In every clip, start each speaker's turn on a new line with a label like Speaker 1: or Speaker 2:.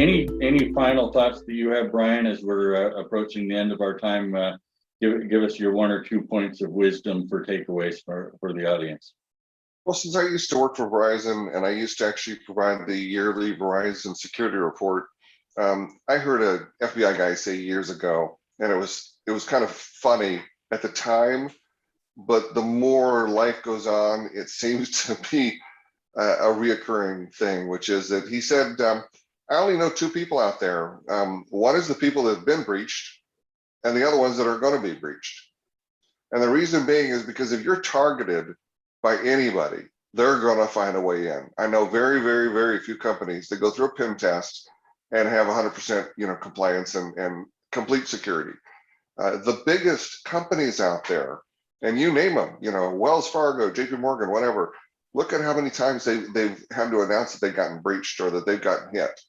Speaker 1: Any final thoughts that you have, Brian, as we're approaching the end of our time? Give us your 1 or 2 points of wisdom for takeaways for the audience.
Speaker 2: Well, since I used to work for Verizon and I used to actually provide the yearly Verizon security report, I heard a FBI guy say years ago, and it was kind of funny at the time, but the more life goes on, it seems to be a reoccurring thing, which is that he said, I only know 2 people out there. One is the people that have been breached, and the other ones that are going to be breached. And the reason being is because if you're targeted by anybody, they're going to find a way in. I know very, very, very few companies that go through a PIM test and have 100% compliance and complete security. The biggest companies out there, and you name them, Wells Fargo, JP Morgan, whatever, look at how many times they've had to announce that they've gotten breached or that they've gotten hit.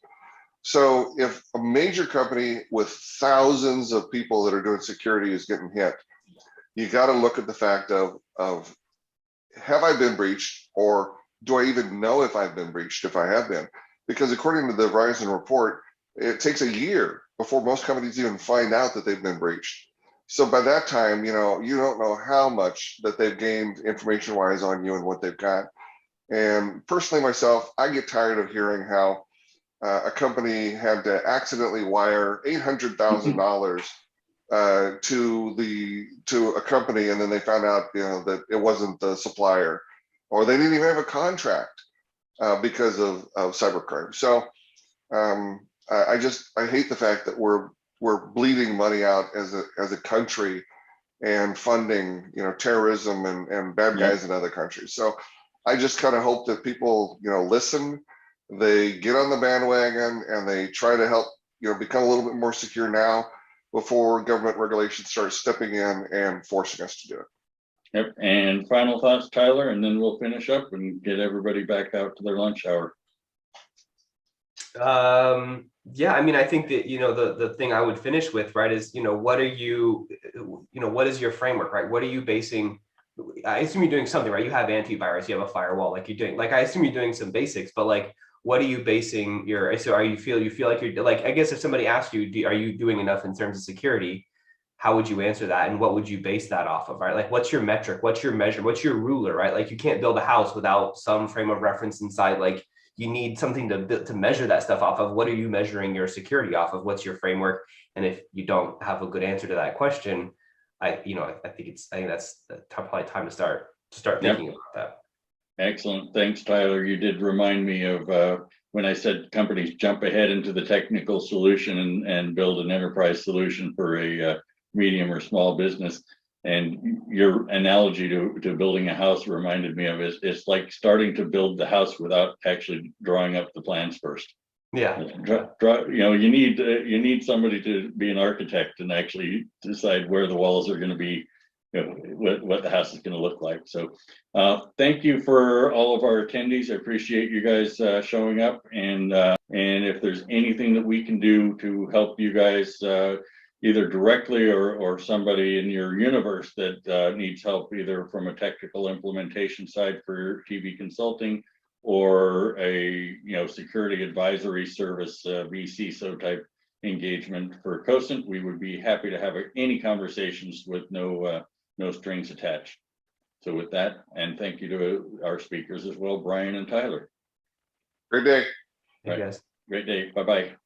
Speaker 2: So if a major company with thousands of people that are doing security is getting hit, you got to look at the fact of have I been breached, or do I even know if I've been breached if I have been? Because according to the Verizon report, it takes a year before most companies even find out that they've been breached. So by that time, you don't know how much that they've gained information-wise on you and what they've got. And personally myself, I get tired of hearing how a company had to accidentally wire $800,000 to a company, and then they found out that it wasn't the supplier, or they didn't even have a contract because of cybercrime. So I hate the fact that we're bleeding money out as a country and funding terrorism and bad guys in other countries. So I just kind of hope that people listen, they get on the bandwagon, and they try to help become a little bit more secure now before government regulations start stepping in and forcing us to do it.
Speaker 1: Yep. And final thoughts, Tyler, and then we'll finish up and get everybody back out to their lunch hour.
Speaker 3: Yeah, I mean, I think that the thing I would finish with, right, is what are you, what is your framework, right? What are you basing? I assume you're doing something, right? You have antivirus, you have a firewall, like you're doing, like I assume you're doing some basics, but like, what are you basing your? So you feel like you're like, I guess if somebody asked you, are you doing enough in terms of security? How would you answer that, and what would you base that off of, right? Like, what's your metric? What's your measure? What's your ruler, right? Like, you can't build a house without some frame of reference inside. Like, you need something to measure that stuff off of. What are you measuring your security off of? What's your framework? And if you don't have a good answer to that question, I think that's probably time to start thinking about that.
Speaker 1: Excellent. Thanks, Tyler. You did remind me of when I said companies jump ahead into the technical solution and build an enterprise solution for a medium or small business. And your analogy to building a house reminded me of it's like starting to build the house without actually drawing up the plans first.
Speaker 3: Yeah.
Speaker 1: You need somebody to be an architect and actually decide where the walls are going to be, what the house is going to look like. So thank you for all of our attendees. I appreciate you guys showing up, and if there's anything that we can do to help you guys either directly or somebody in your universe that needs help, either from a technical implementation side for TV consulting or a security advisory service, VCSO type engagement for Cosant, we would be happy to have any conversations with no strings attached. So with that, and thank you to our speakers as well, Brian and Tyler.
Speaker 2: Great day.
Speaker 3: Hey, guys.
Speaker 1: Great day. Bye-bye.